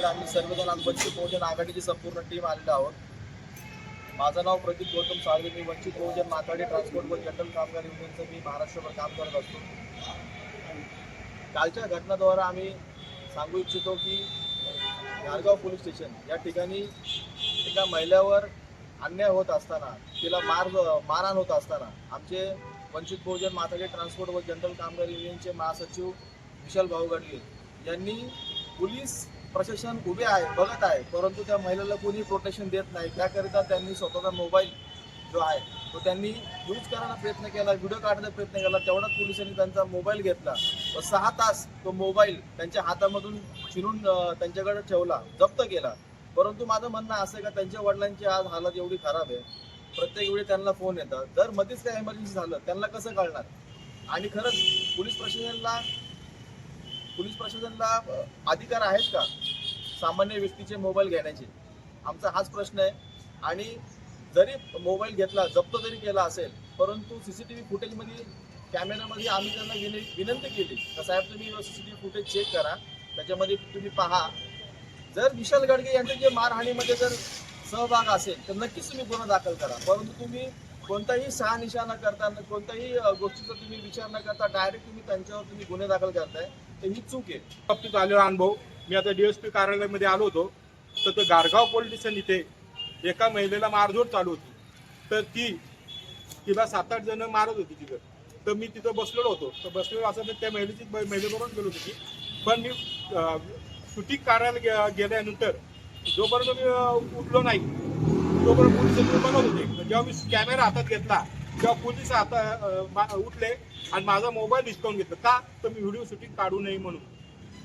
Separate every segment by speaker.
Speaker 1: आम्ही सर्वजण वंचित बहुजन आघाडीची संपूर्ण टीम आलेलो आहोत. माझं नाव प्रदीप गौतम साळवे. मी वंचित बहुजन माथाडी ट्रान्सपोर्ट व जनरल कामगार युनियनचं मी महाराष्ट्रभर काम करत असतो. कालच्या घटनाद्वारे आम्ही सांगू इच्छितो की घारगाव पोलीस स्टेशन या ठिकाणी एका महिलेवर अन्याय होत असताना, तिला मारहाण होत असताना आमचे वंचित बहुजन माथाडी ट्रान्सपोर्ट व जनरल कामगार युनियनचे महासचिव विशाल भाऊ गडगे यांनी पोलीस प्रशासन उभे आहे, बघत आहे, परंतु त्या महिलेला कोणी प्रोटेक्शन देत नाही. त्याकरिता त्यांनी स्वतःचा मोबाईल जो आहे तो त्यांनी यूज करायला प्रयत्न केला, व्हिडिओ काढण्याचा प्रयत्न केला. तेवढ्यात पोलिसांनी त्यांचा मोबाईल घेतला व 6 तास तो मोबाईल त्यांच्या हातामधून छिनून त्यांच्याकडे ठेवला, जप्त केला. परंतु माझं म्हणणं असं आहे का त्यांच्या वडिलांची आज हालत एवढी खराब आहे, प्रत्येक वेळी त्यांना फोन येतात. जर मध्येच काही इमर्जन्सी झालं त्यांना कसं कळणार? आणि खरंच पोलीस प्रशासनाला अधिकार आहेत का सामान्य व्यक्तीचे मोबाईल घेण्याचे? आमचा हाच प्रश्न आहे. आणि जरी मोबाईल घेतला, जप्त जरी केला असेल, परंतु CCTV फुटेजमध्ये, कॅमेऱ्यामध्ये आम्ही त्यांना विनंती केली तर साहेब तुम्ही CCTV फुटेज चेक करा, त्याच्यामध्ये तुम्ही पहा. जर विशाल गडगे यांचे जे मारहाणीमध्ये जर सहभाग असेल तर नक्कीच तुम्ही गुन्हा दाखल करा. परंतु तुम्ही कोणताही शहानिशा न करता, कोणत्याही गोष्टीचा तुम्ही विचार न करता डायरेक्ट तुम्ही त्यांच्यावर गुन्हे दाखल करताय, तर ही चूक आहे.
Speaker 2: बाबतीत आलेला अनुभव, मी आता DSP कार्यालयामध्ये आलो होतो तर ते गारगाव पोलीस स्टेशन इथे एका महिलेला मारझोड चालू होती. तर तिला 7-8 जण मारत होती तिथं. तर मी तिथं बसलेलो होतो. तर बसलेलो असं त्या महिलेबरोबर गेलो होती. पण मी शूटिंग काढायला गेल्यानंतर जोपर्यंत मी उठलो नाही तोपर्यंत पोलिस बघत होते. जेव्हा मी कॅमेरा हातात घेतला तेव्हा पोलीस उठले आणि माझा मोबाईल हिसकावून घेतला. का? तर मी व्हिडिओ शूटिंग काढू नये म्हणून.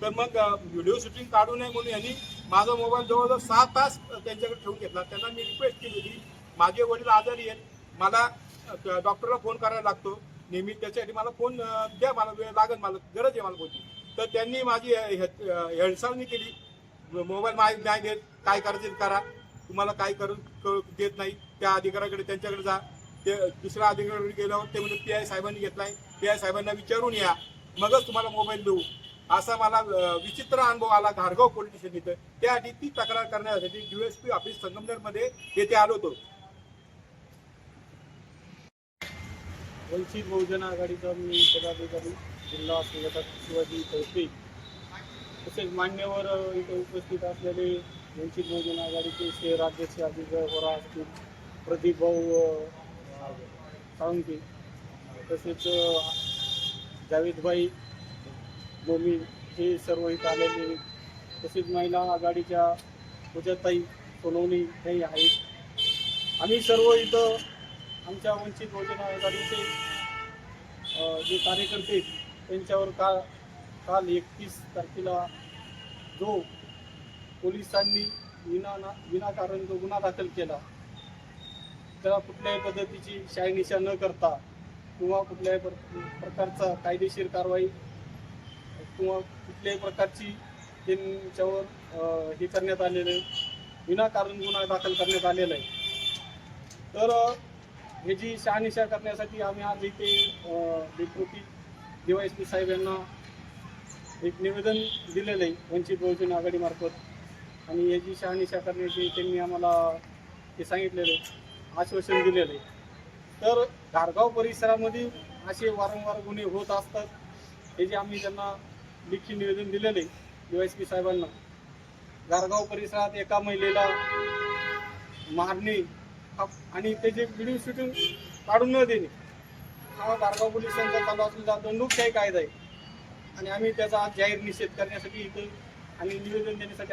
Speaker 2: तर मग व्हिडिओ शूटिंग काढू नये म्हणून यांनी माझा मोबाईल जवळजवळ 6 तास त्यांच्याकडे ठेवून घेतला. त्यांना मी रिक्वेस्ट केली होती, माझे वडील आजारी आहेत, मला डॉक्टरला फोन करायला लागतो नेहमी, त्याच्यासाठी मला फोन द्या, मला वेळ लागेल, मला गरज आहे मला फोनची. तर त्यांनी माझी हेळसाळणी केली, मोबाईल नाही देत, काय करायचं करा, तुम्हाला काय करू देत नाही, त्या अधिकाऱ्याकडे त्यांच्याकडे जा. ते दुसऱ्या अधिकाऱ्याकडे गेल्यावर ते म्हणजे PI साहेबांनी घेतलाय, PI साहेबांना विचारून या, मगच तुम्हाला मोबाईल देऊ. असा मला विचित्र अनुभव आला घारगाव पोलीस स्टेशन इथं. त्यासाठी ती तक्रार करण्यासाठी DSP ऑफिस संगमनेरमध्ये येथे आलो होतो.
Speaker 3: वंचित बहुजन आघाडीचा मी पदाधिकारी जिल्हा संघटक शिवाजी तळपे, तसेच मान्यवर इथे उपस्थित असलेले वंचित बहुजन आघाडीचे शहराध्यक्ष अजित होरा असतील, प्रदीप भाऊ साळुंके, तसेच जावेदभाई गोमी, हे सर्व इथं आलेले, तसेच महिला आघाडीच्या पूजाताई सोनवणी हेही आहेत. आम्ही सर्व इथं आमच्या वंचित बहुजन आघाडीचे जे कार्यकर्ते त्यांच्यावर काल 31 तारखेला जो पोलिसांनी विनाकारण जो गुन्हा दाखल केला, त्याला कुठल्याही पद्धतीची शहानिशा न करता किंवा कुठल्याही प्रकारचा कायदेशीर कारवाई किंवा कुठल्याही प्रकारची त्यांच्यावर हे करण्यात आलेलं आहे, विनाकारण गुन्हा दाखल करण्यात आलेला आहे. तर ह्याची शहानिशा करण्यासाठी आम्ही आज इथे डेप्युटी DYSP साहेब यांना एक निवेदन दिलेलं आहे वंचित बहुजन आघाडीमार्फत. आणि याची शहानिशा करण्याची त्यांनी आम्हाला ते सांगितलेलं आश्वासन दिलेलं आहे. तर घारगाव परिसरामध्ये असे वारंवार गुन्हे होत असतात, हे जे आम्ही त्यांना लिखित निवेदन दिलेलं आहे DYSP साहेबांना. घारगाव परिसरात एका महिलेला मारणे आणि त्याचे व्हिडिओ शूटिंग काढून न देणे हा घारगाव पोलिसांचा चालू असलेला दंडुकशाही कायदा आहे. आणि आम्ही त्याचा आज जाहीर निषेध करण्यासाठी इथं आणि निवेदन देण्यासाठी